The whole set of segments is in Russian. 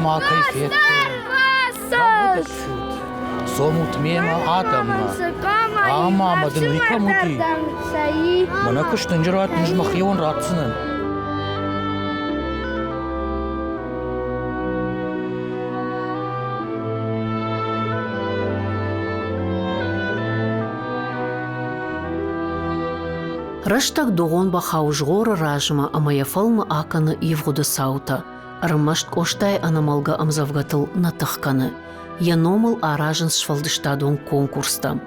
ما كيفية صومت ميما آدم أما مدن ويكا مودي منا كش تنجرات نجم خيون راتسنن Рыштак дугон бахаужгора ражма амаяфалма аканы ивгуда саута. Рымашт коштай анамалга амзавгатыл натыхканы. Яномыл аражын швалдыштадон конкурста.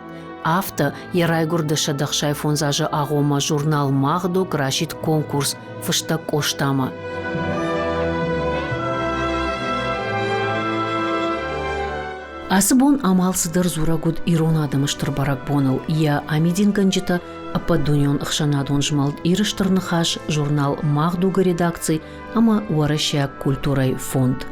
Авто ярайгурда шадахшай фонзажа агома журнал Махду грашит конкурс фышта коштама. Асыбон амалсыдыр зурагуд иронадымыштыр барак боныл. Я амидин ганджита ападуньон ықшанадон жмалд ирыштырныхаш журнал Махдуга редакций ама уараща культурай фонд.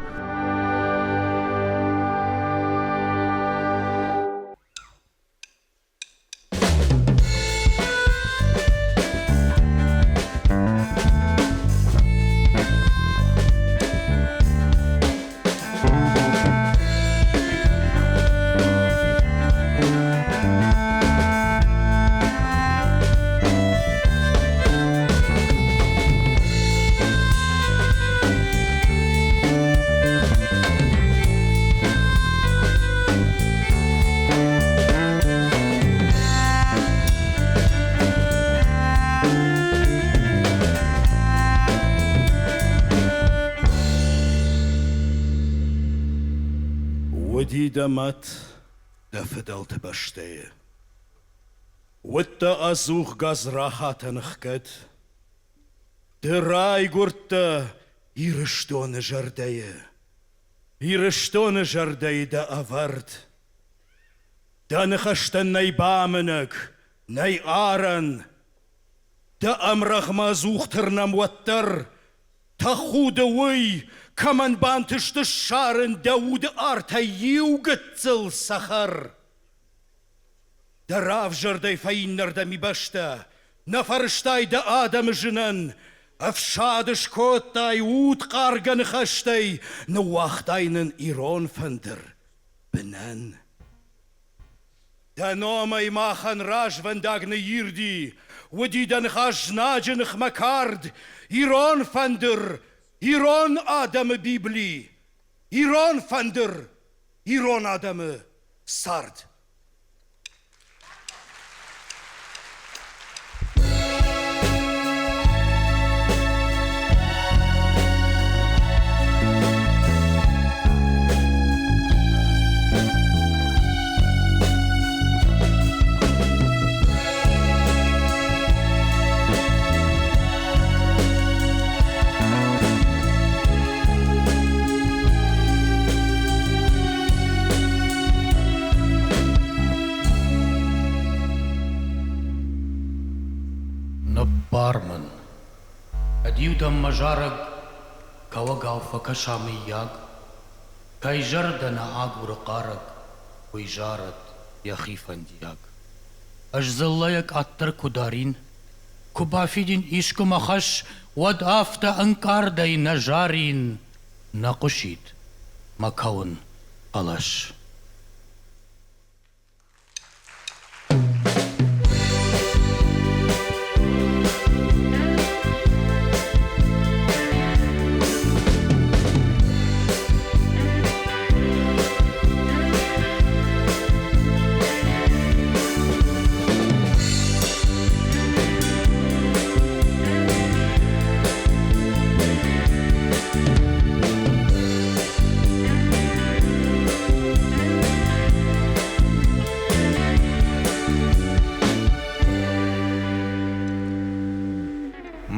دمت دفدلت بشتي وتا أزوخ غاز راحات نخكت دراي قرطة يرشتون جردي دا أفرت دا نخشتن ناي بامنك ناي آرن دا أمرغ ما زوخ ترنم وتر تخودوي كمان بانتشت الشارن داود آرتا يوغتزل سخر دراف جردي فاين نردمي بشتا نفرشتاي دا آدم جنن أفشادش كوتاي وود قارغن خشتاي نواختاينن إيرون فندر بنان دا نومي ماخن راج فنداغن يردي ودي دنخاش ناجنخ مكارد إيرون فندر إيرون آدم بيبلي إيرون فندر إيرون آدم سارد бармын. Адиудам мажараг кавагауфа кашами яг, кайжардана агуракараг, уйжарат яхифандияг. Ажзаллаяк аттар кударин, кубафидин ишкумахаш вад афта анкардай нажарин, накушит макаун алаш.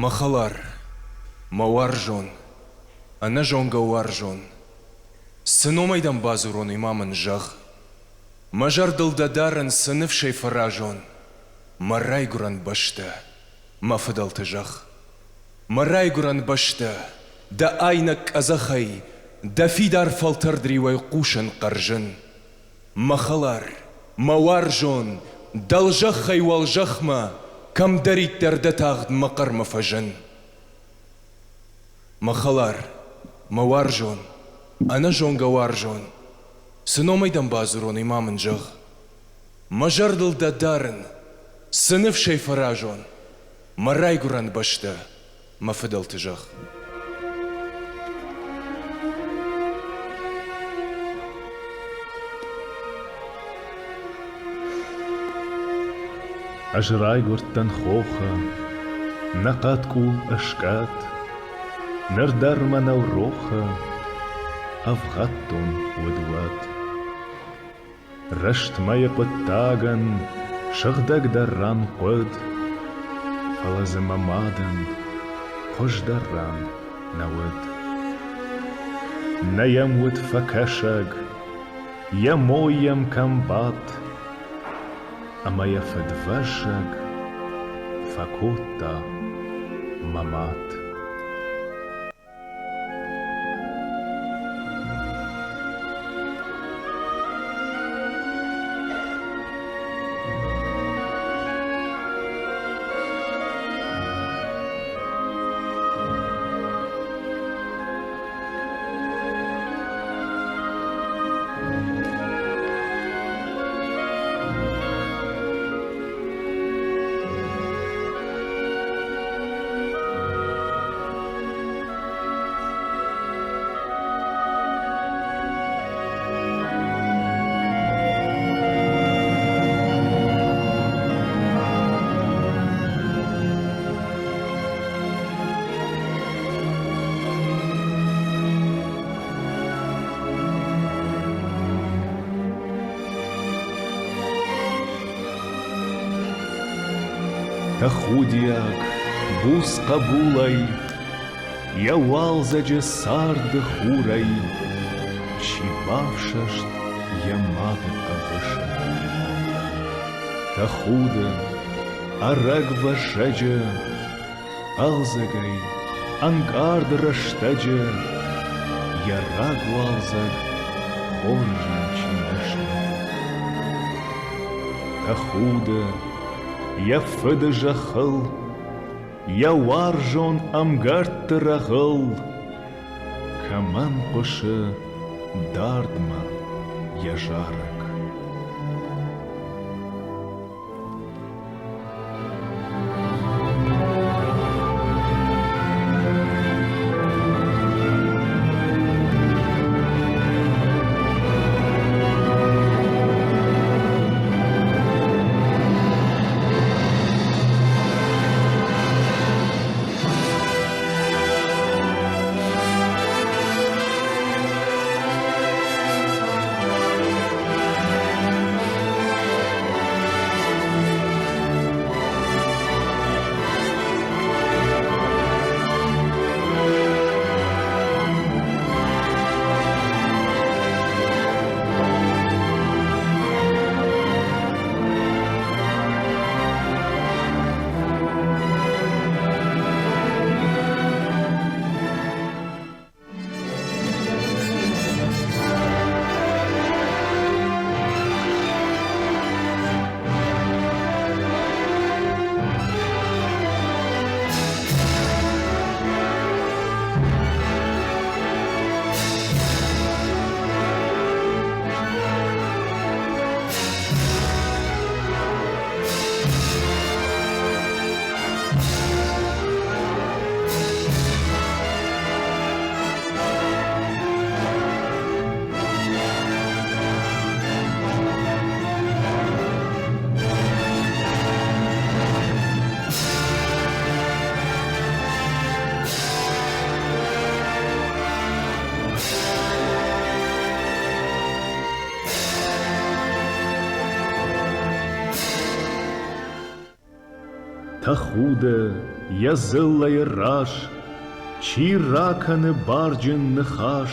Махалар, мауаржон, ана жонга уаржон. Сыномайдан базурон имамын жах. Мажар дылдадарын сынып шейфаражон. Марай гуран башта, мафадалты жах. Марай гуран башта, да айнак азахай, да фидар фалтардривай кушан каржын. Махалар, мауаржон, далжахай валжахма, كم دريت تردتاغد مقر مفجن مخلار موارجون أنا جون جوارجون سنوميدن بازرون إمام جغ مجردل دادارن سنف شي فراجون مراي قران بشتا ما فدل تجغ أجراي قرتن خوخة نقاتكو أشكات نردر منا وروخة أفغطن ودوات رشت ما يقتاغن شغدك دران قد فلازم مادن خوش دران نود نيم ود فكشق يمويم كمبات أما يفدفشق فكوتا ممات تخودياك بوس قبولي يا والزج سارد خوري شبافششت يا ماغ قبش تخود أرق وشجة ألزقي أنقارد رشتجة يا راق والزق خورجن چنشت تخود يفد جخل يا وارجون أمغرت رغل كمان قش داردما يا جارك та худа, я зыллай раш, чи раканы барджин нахаш,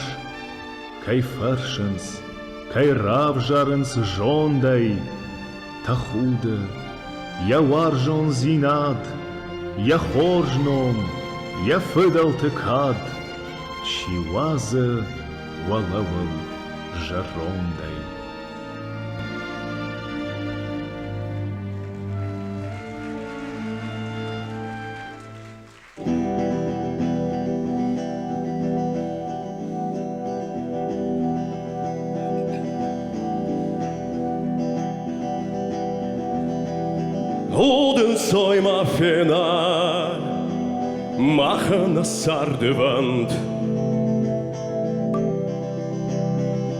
кай фаршынс, кай рав жарынс жондай, та худа, я варжон зинад, я хоржном, я фыдал тыкад, чи вазы валавыл жарондай. Odin soima fenar, machana sardevand.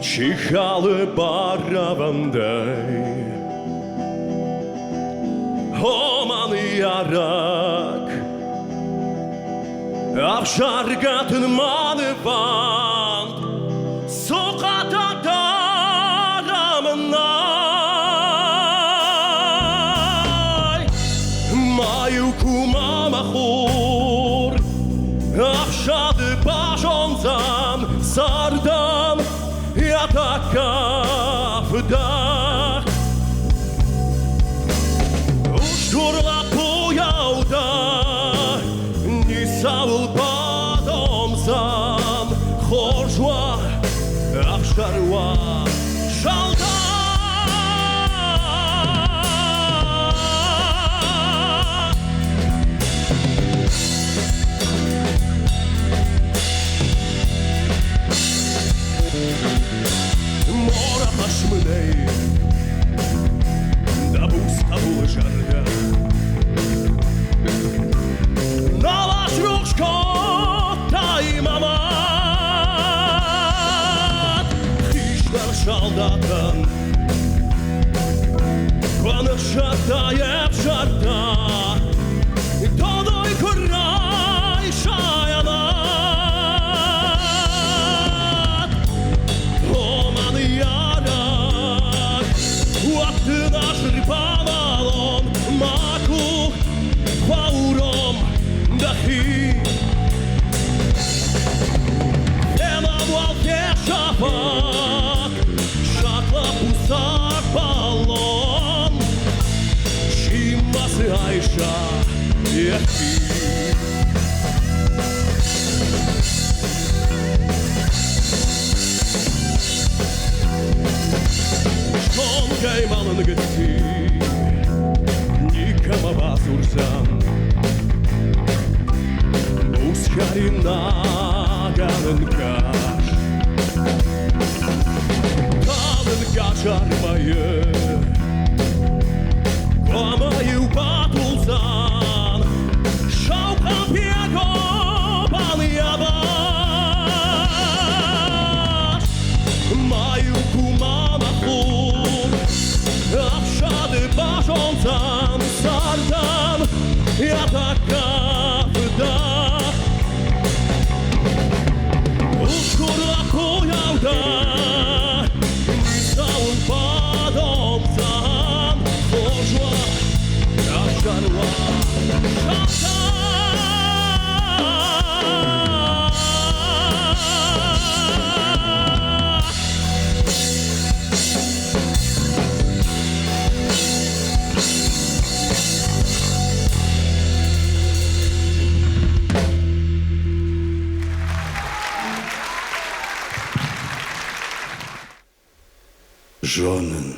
Чихалы баравандай, Оман ярак, Авшаргатын маныванд, Соката дарамнай, Маю кумамахур, Авшады бажонзан, Сардам, я така вдах, ушкурла пояуда, не савл падом зам, хоржва, авшарва, шалда. Мора пашмынай, да буста бұл жарда. Налаш рушко таймамат, хиштар шалдатын, қанық шартайып жарда, тодай күрай шаянат. Наш рыбалон, маку, вауром, дахи. Ема валке шапак, шатла пусак баллон, Шимасы айша, яхи. Каймалын гытти, никама басурсан, Ускарин наганын каш, Талын качармайы, Комайы батулсан, Шауқан пегобан ябаш, Маю кумамахур, Авшады бажонзан, сардан, я така вдах. Ушкурла кояуда, низаун падомзан, Хожва, авшарва, шалда. Жонын,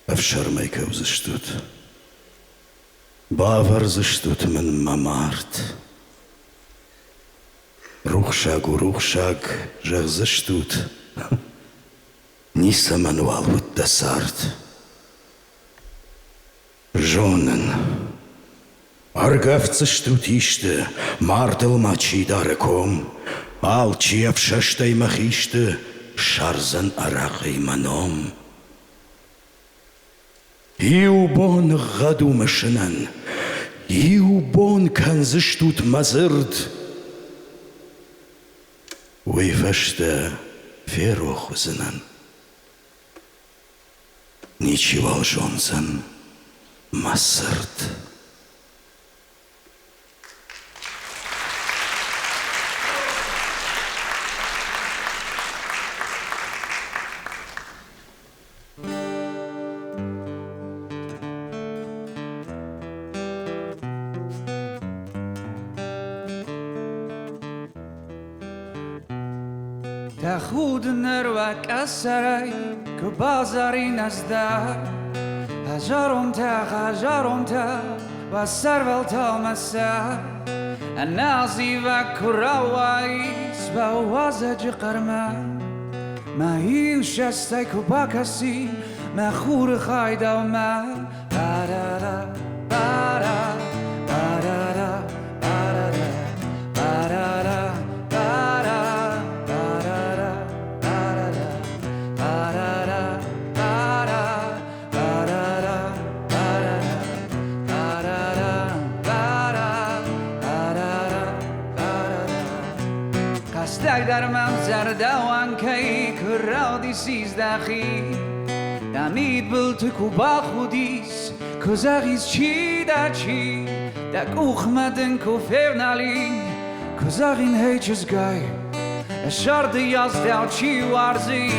авшармай кавзыштут, Баварзыштут мен мамарт. Рухшагу рухшаг жагзыштут, Ниса мануал вуттасарт. Жонын, Аргавцыштут ишты, Мартыл мачи дарыком, Алчи авшаштай махишты, Шарзан арахай маном. Иубон гаду машинан, Иубон канзыштут мазырд, Уйфашта ферохузынан, Ничего жонзан масырд. تا خود نروک از سرای که بازاری نزدار هزارم تا و سرول تا مسا النازی و کراوایس با وازج قرمه ما هیو شسته که با کسی ما خور خایده و ما بارارا بارا بارارا بارارا بارارا بارا بارارا بارارا بارارا بارا بارارا بارارا بارارا قصدک در ممزر دوان کی کرادی سیزدخی دمید بلتک و با خودیس کزاغیز چی در چی دک اوخمدن که فرنالی کزاغین هیچز گای شرد یاز دل چی وارزی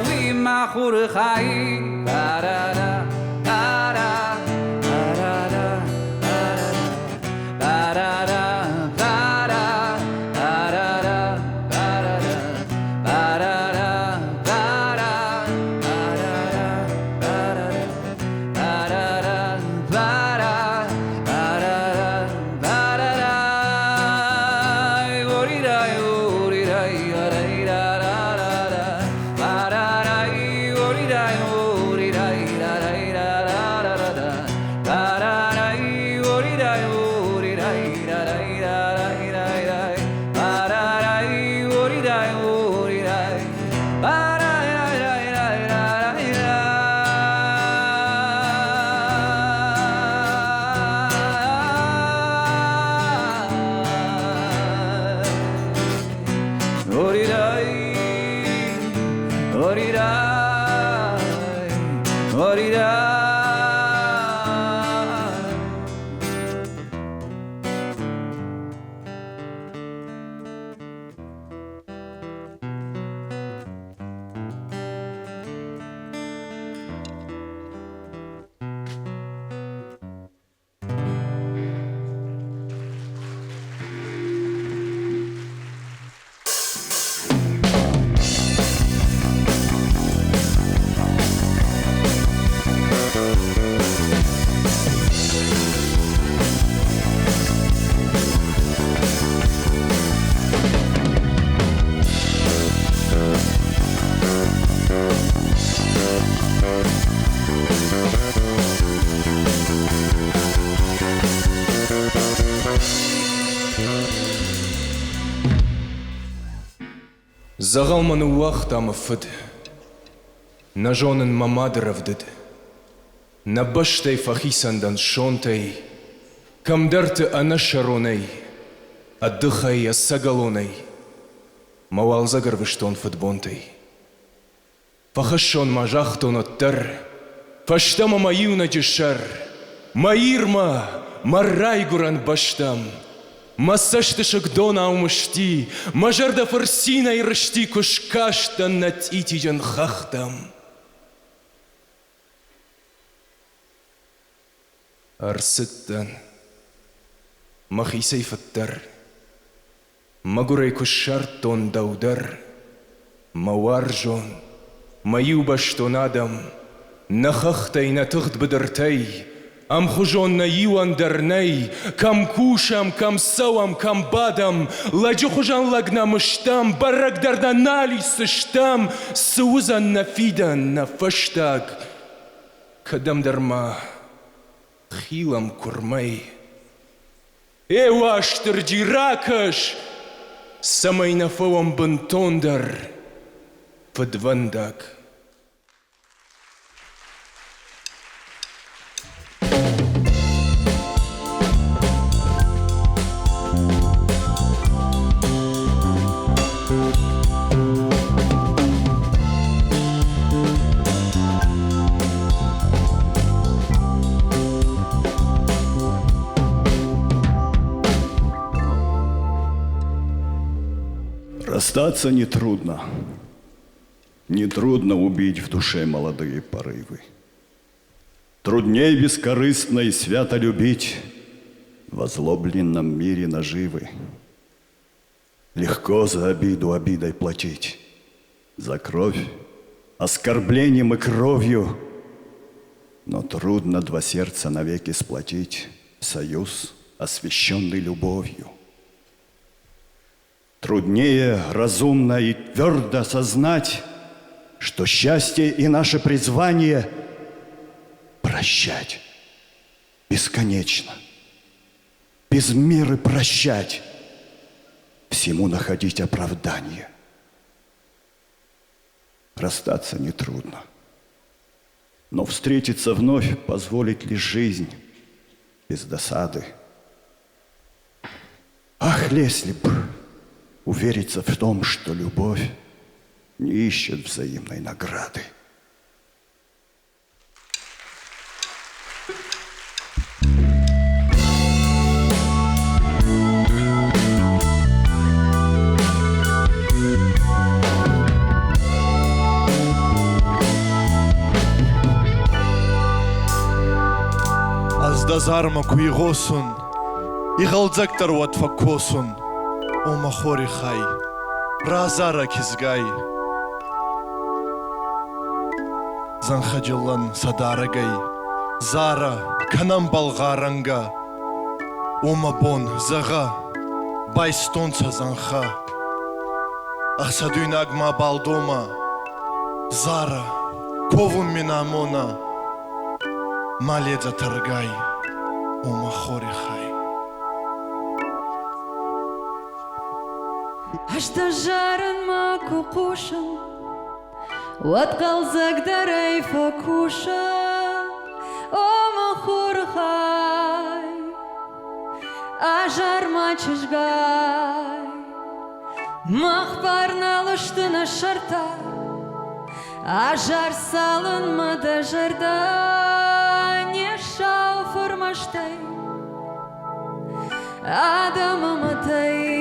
وی مخور خایی بارارا بارا بارارا بارارا زغلمن وقت مفد نجونن ممادرفدد نبشتي فخيسندن شونتي كم درت أنا شروني الدخي السقلوني موال زقر بشتون فدبونتي فخشون مجاختون التر فاشتم ما يونج الشر ما يرما مراي قران بشتم ما سشتشك دونا ومشتي ما جرد فرسينا يرشتي كشكاشتا نتيتي جن خختم أرستن ما خيسي فتر ما قري كشارتون دودر ما وارجون ما يوبشتون آدم نخختي نتغد بدرتي أم خجون نيوان درني كم كوشم كم سوام كم بادم لاجو خجان لقنا مشتام برق درنا نالي سشتام سوزا نفيدا نفشتاك كدم درما خيلم كرمي ايواش ترجي راكش سمينا فوام بنتوندر فدفندك Расстаться нетрудно. Нетрудно убить в душе молодые порывы. Трудней бескорыстно и свято любить в озлобленном мире наживы. Легко за обиду обидой платить, за кровь, оскорблением и кровью. Но трудно два сердца навеки сплотить в союз, освященный любовью. Труднее разумно и твердо осознать, что счастье и наше призвание — прощать бесконечно, без меры прощать, всему находить оправдание. Расстаться нетрудно, но встретиться вновь позволит ли жизнь без досады? Ах, если б увериться в том, что любовь не ищет взаимной награды. Аздазарма куигосун, игалдзактар ватфакосун, омахори хай, разара кизгай. Занхаджилан садарагай, зара канам балгаранга, омабон зага, байстонца занха. Ахсадуйнагма балдома, зара, ковун минамона, маледza таргай, омахори хай. Ашта жарын ма кукушын, Ватқалзак дарай факушын, омахори хай. Ажар ма чыжгай, махпарна лыштына шарта, ажар салын ма да жарда, не шау формаштай, адамаматай.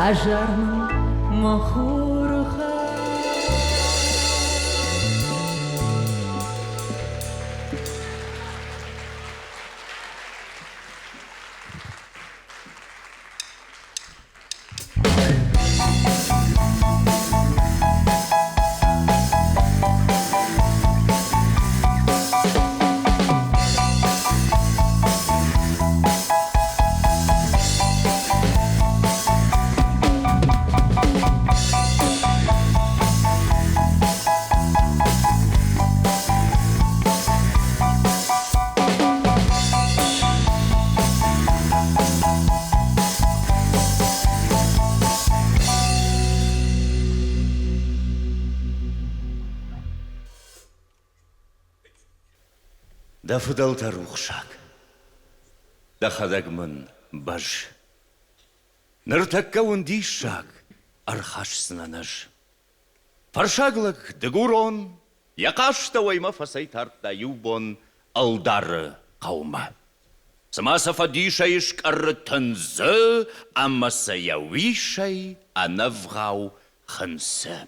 Ажармын махурха. да фыдалтар ухшак, да хадагмын баж. Ныртакка унди шаг, архашсынанаж. Фаршаглык дегурон, якашта вайма фасай тарта юбон, алдары қаума. Самаса фадишайш каррытынзы, аммаса яуишай, анавғау хынсы.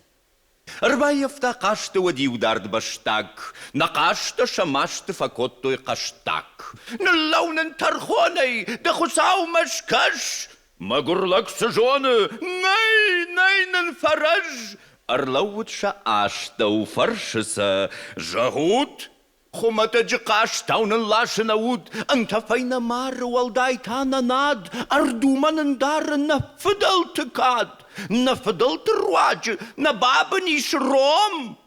Рбаевта қашты вадиударды баштак, на қашты шамашты факоттой қаштак. Ныллаунын тархонай, да хусау машкаш, магурлак сыжоны, найнын фараж. Арлаутша аштау фаршыса, жағут, хумата жықаштаунын лашынауд, антафайна мары уалдайтана над, ардуманын дары на фыдалты кад, на фыдалты руаджы, на бабыниш ром.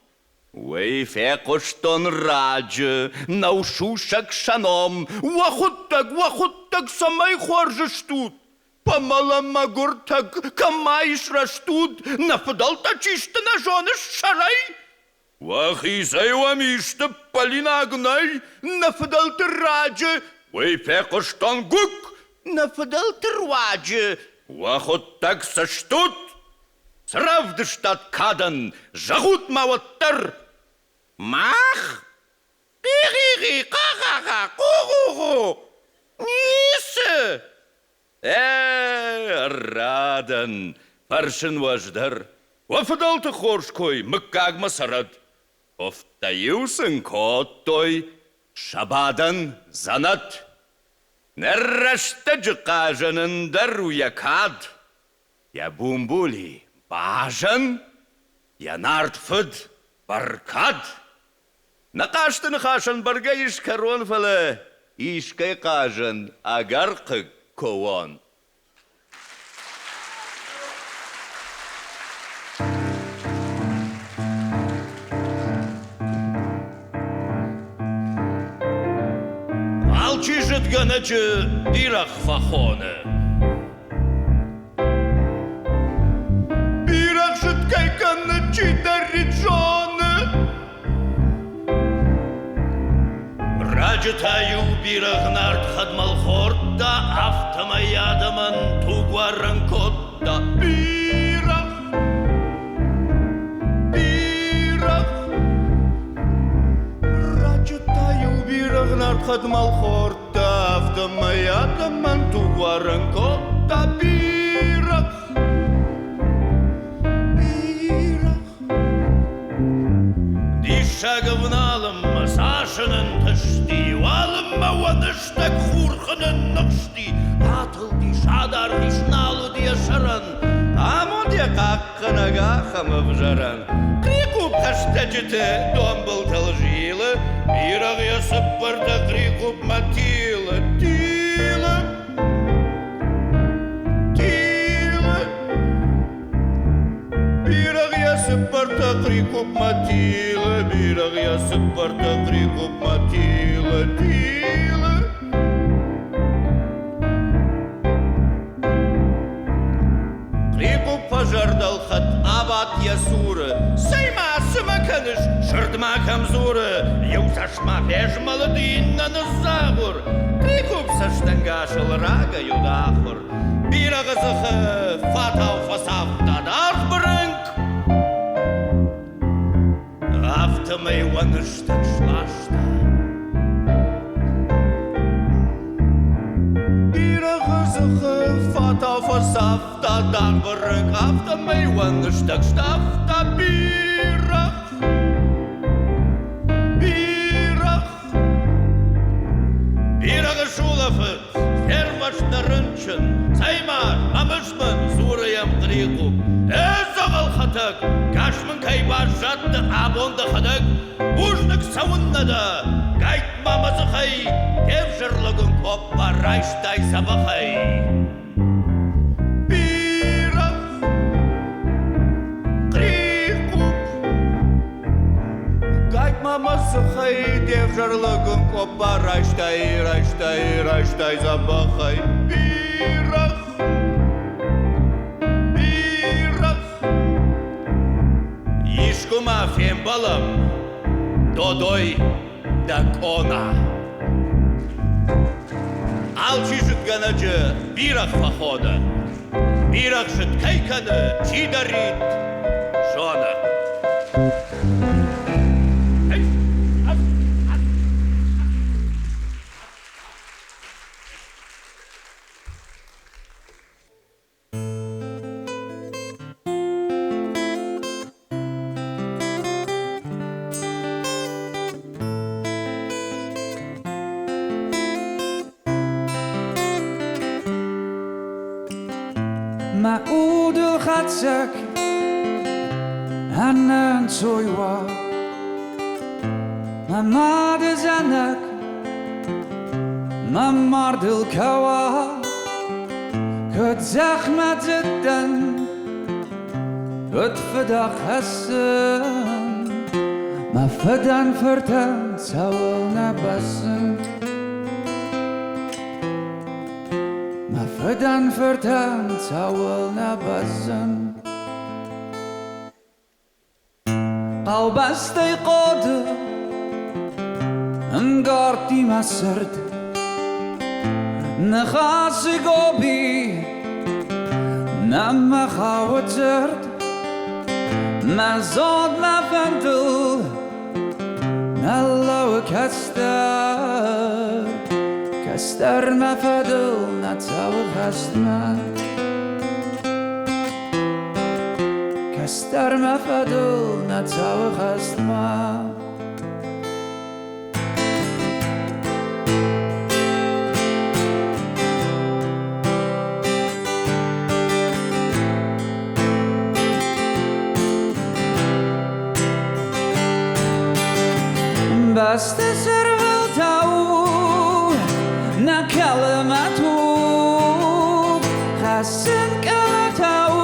Уэй фекоштон раджы, на ушушак шаном, вахуттак самай хоржыш тут. Помалама гуртак камайш раштут, на фыдалта чишты на жоныш шарай. Вахисай вамишты полина агнай, на фыдалты раджы, уэй фекоштон гук, на фыдалты руаджы, вахуттак саштут. Сравдыштат кадан, жағут мауаттар. Мах? Пиғиғи, қағаға, қуғуғу. Несі? Радан, фаршын важдар. Вафыдалты хоршкой, мыккагма сарад. Офтаюсын коттой, шабадан занат. Нәррашты жықажынындар уякад. Я бумбули бажан, я нартфыд баркад. Нақаштын қашын барға ишкарон фалы, ишкай қажын агарқы ковон. Алчи жытганачы дирах фахоны. Бирах жыткайканачы дариджоны. Раджытаю бирах нарт хадмал хорта, автомаядаман тугуаран котта. Бирах. Раджытаю бирах нарт хадмал хорта, автомаядаман тугуаран котта. Бирах. Дишагавналым Сашынын тышти, валым ваныштак хурхынын нықшти. Атыл дишадар дишналу дешаран, амон де қаққынага хамып жаран. Крикуп таштачыты домбыл тылжилы, бираг ясып барда крикуп матилы. Тилы. Бираг ясып барда крикуп матилы, бираг ясып барда крикуп матилы. Тилы. Крикуп пожардал хат абат ясуры, сайма сымаканыш шырдма камзуры, юсашма веж молодынна назагур. Крикуп саштангашыл рага юдахур, бирага захы фатау фасав тадар брынк. Автомай ваныштак шлашта. Бирага захы фатау фасав тадар брынк. Автомай ваныштак штафта. Бирах. Бирага шулафыт, фермаштарынчын, саймар, амышмын, зураям крикуп. Эзағал хатак, кашмын кайбар жатты абонды хадак, бужнык сауыннада, гайт мамазы хай, тев жырлығын коппа райштай сабахай. Бирах, крикуп, гайт мамазы хай, тев жырлығын коппа райштай забахай. Бирах. Ишкума фем балам, додой да кона. алчишит ганаджа бирах похода. Бирах жит кайкада, чидарит жона. Ma udel khatsak hanan soywa ma made zanak ma mardel kawa kat zahmat zeddan kat fadak hasan ma fadan fartan sawal nabasan فدان فرتان تاولنا بزن قلب استيقظ انقارتي ما سرد نخاسي قوبي نما خاوت زرد ما زود ما فندل نلا وكستر كستر ما فدل نتاوي خستما كستر ما فدل نتاوي خستما بس تسرفل تاو نكلمتو حسن كلتاو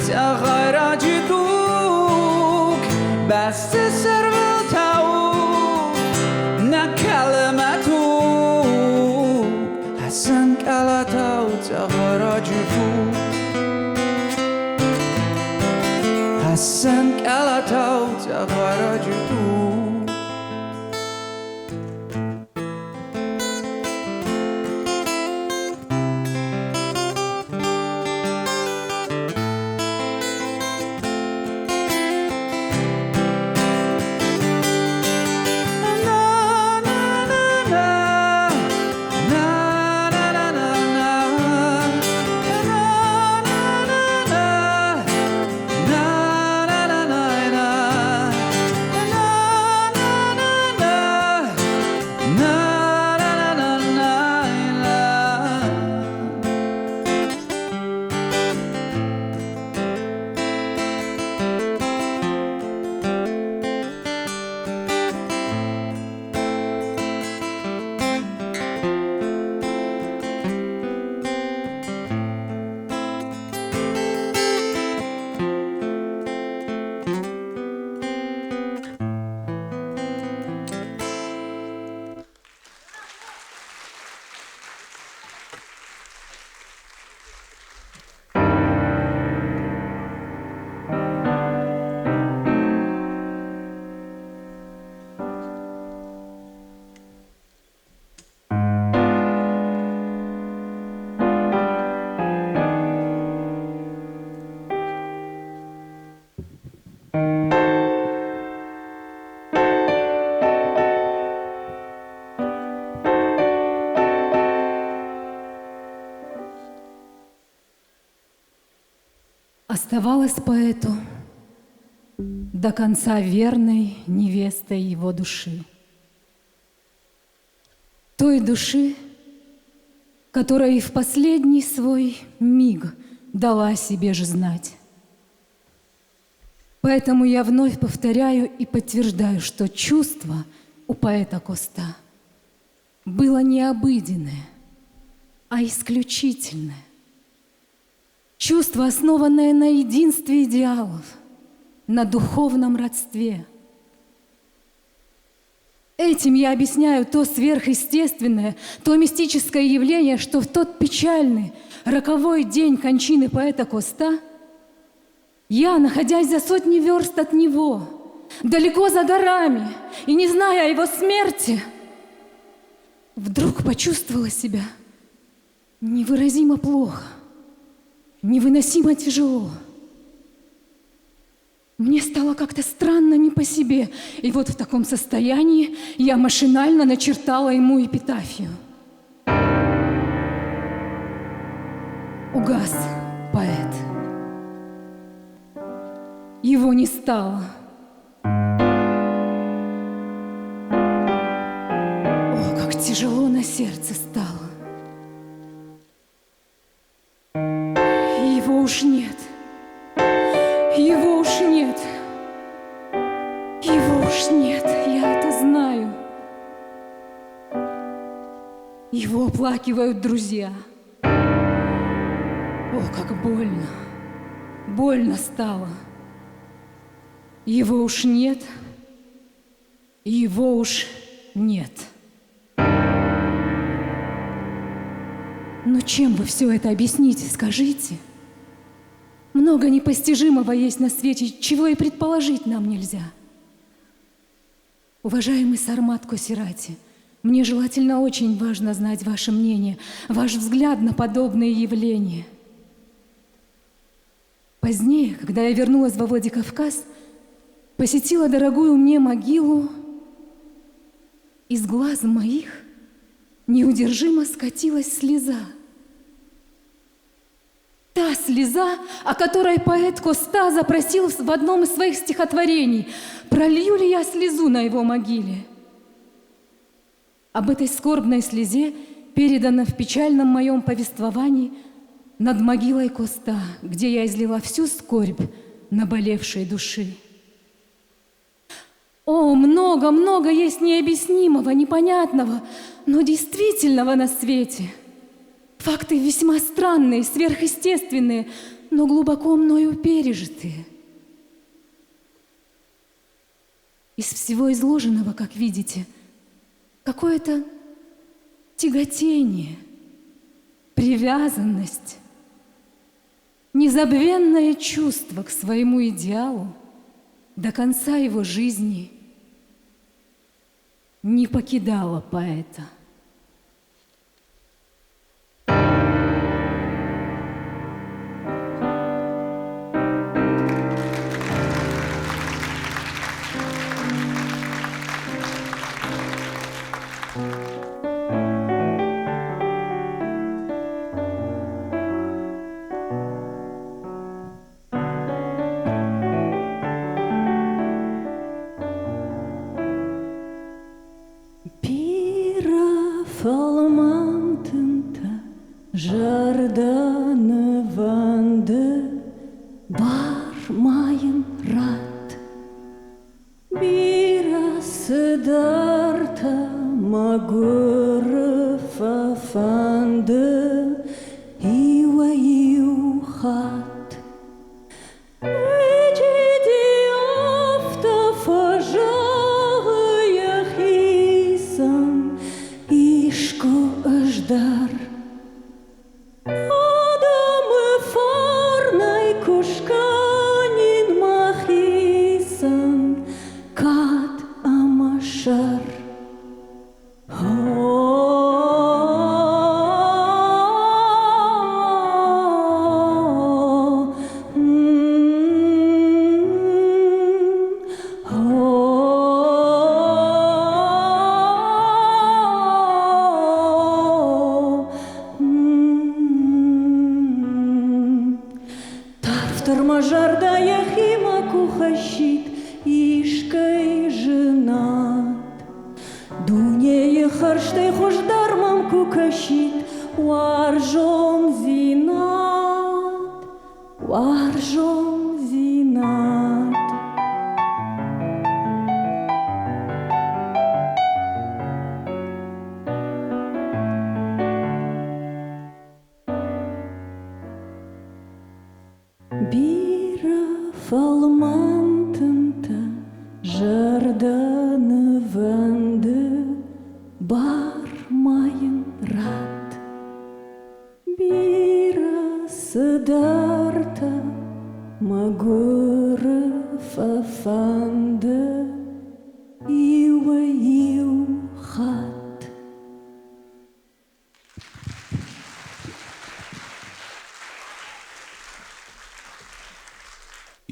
تغير جدوك بس تسرفل تاو نكلمتو حسن كلتاو تغير جدوك حسن كلتاو تغير جدوك Оставалась поэту до конца верной невестой его души. Той души, которая и в последний свой миг дала о себе же знать. Поэтому я вновь повторяю и подтверждаю, что чувство у поэта Коста было не обыденное, а исключительное. Чувство, основанное на единстве идеалов, на духовном родстве. Этим я объясняю то сверхъестественное, то мистическое явление, что в тот печальный, роковой день кончины поэта Коста я, находясь за сотни верст от него, далеко за горами и не зная о его смерти, вдруг почувствовала себя невыразимо плохо, невыносимо тяжело. Мне стало как-то странно не по себе, и вот в таком состоянии я машинально начертала ему эпитафию. Угас поэт. Его не стало. О, как тяжело на сердце стало. Его уж нет. Его уж нет. Его уж нет, я это знаю. Его оплакивают друзья. О, как больно. Больно стало. Его уж нет. Его уж нет. Но чем вы все это объясните, скажите? Много непостижимого есть на свете, чего и предположить нам нельзя. Уважаемый Сармат Косирати, мне желательно очень важно знать ваше мнение, ваш взгляд на подобные явления. Позднее, когда я вернулась во Владикавказ, посетила дорогую мне могилу, из глаз моих неудержимо скатилась слеза. Та слеза, о которой поэт Коста запросил в одном из своих стихотворений. Пролью ли я слезу на его могиле? Об этой скорбной слезе передано в печальном моем повествовании над могилой Коста, где я излила всю скорбь наболевшей души. О, много есть необъяснимого, непонятного, но действительного на свете. Факты весьма странные, сверхъестественные, но глубоко мною пережитые. Из всего изложенного, как видите, какое-то тяготение, привязанность, незабвенное чувство к своему идеалу до конца его жизни не покидало поэта.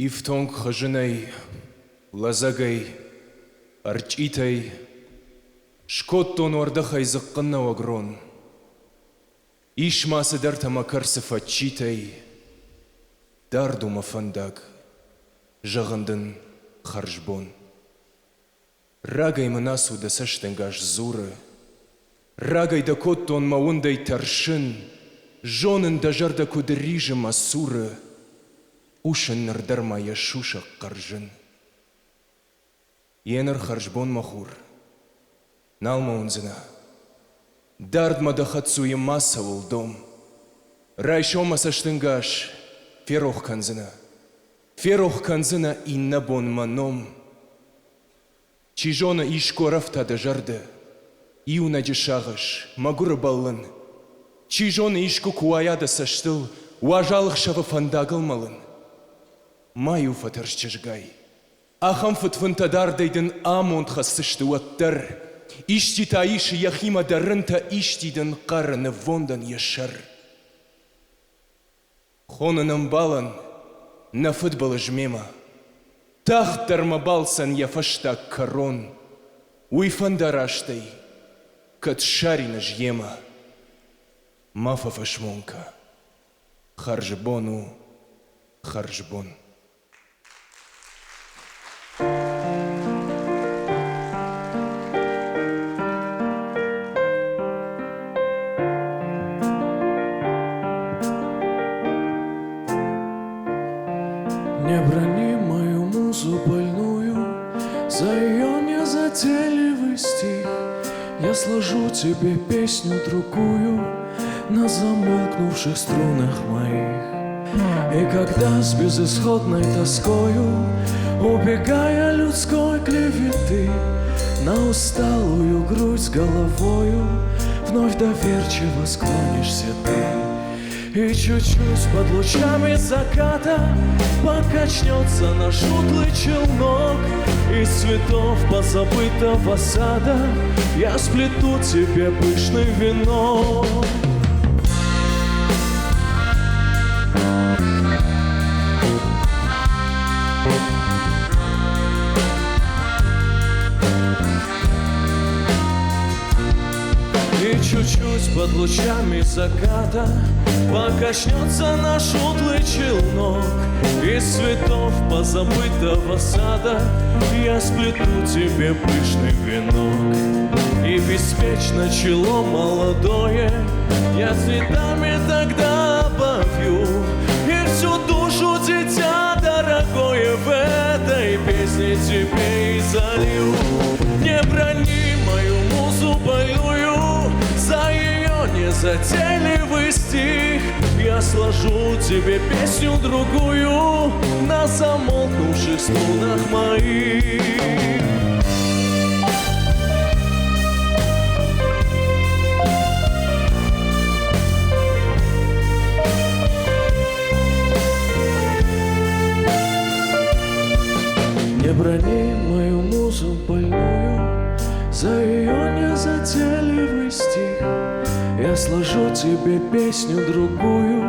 Ифтонг хажинай, лазагай, арчитай, шкоттон вардахай зыққынна вагрон. Ишмасы дартама карсыфа читай, дардума фандаг, жағындын харжбон. Рагай манасу да саштенгаш зуры, рагай да коттон маундай таршын, жонын да жарда кудырижы масуры, ушын нырдарма яшуша қаржын. Енір харжбон махур, налма унзына, дардма да хатсуе маса улдом, райшома саштенгаш, ферох канзына инна бон маном. Чижона ишко рафта да жарды, иуна дешағыш, магуры баллын. Чижона ишко куаяда саштыл, уажалық шавы фандагыл малын. Маю фатарш чыжгай. Ахам фытфынтадардайдын амонтха сышты уаттар. Ишти таиши яхима дарынта иштидын қарыны вондан яшар. Хонының балын, на футболы жмема. Тахтарма балсан я фаштак корон. Уйфандараштай, кат шарина жьема. Мафа фашмонка. Харжбону, харжбон. Не брони мою музу больную за ее незатейливый стих. Я сложу тебе песню другую на замолкнувших струнах моих. И когда с безысходной тоскою, убегая людской клеветы, на усталую грудь с головою вновь доверчиво склонишься ты. И чуть-чуть под лучами заката покачнется наш утлый челнок. Из цветов позабытого сада я сплету тебе пышный венок. Чуть-чуть под лучами заката покачнется наш утлый челнок. Из цветов позабытого сада я сплету тебе пышный венок. И беспечно чело молодое я цветами тогда обовью. И всю душу, дитя дорогое, в этой песне тебе и залью. Не брони мою музу больную за ее незатейливый стих. Я сложу тебе песню другую на замолкнувших струнах моих. Не брони мою музу больную за ее незатейливый стих. Я сложу тебе песню другую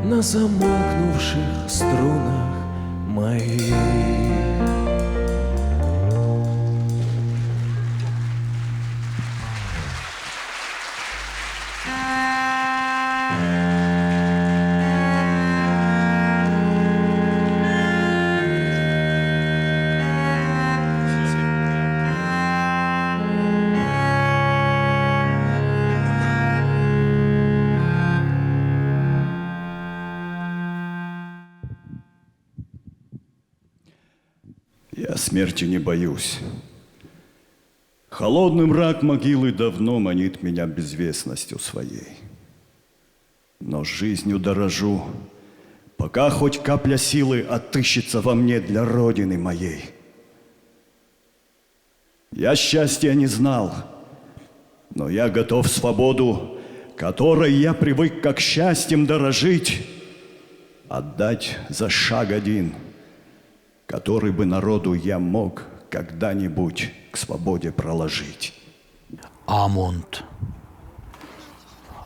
на замолкнувших струнах моих. Я смерти не боюсь. Холодный мрак могилы давно манит меня безвестностью своей. Но жизнью дорожу, пока хоть капля силы отыщется во мне для Родины моей. Я счастья не знал, но я готов свободу, которой я привык как счастьем дорожить, отдать за шаг один, который бы народу я мог когда-нибудь к свободе проложить. Амонт.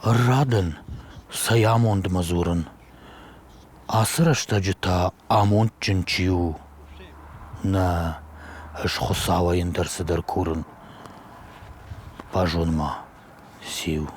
Раден, Саямонт Мазуран. Асырашта жыта амонт жынчиу. На хусава индерсидер курын. Пажонма сиу.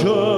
Моя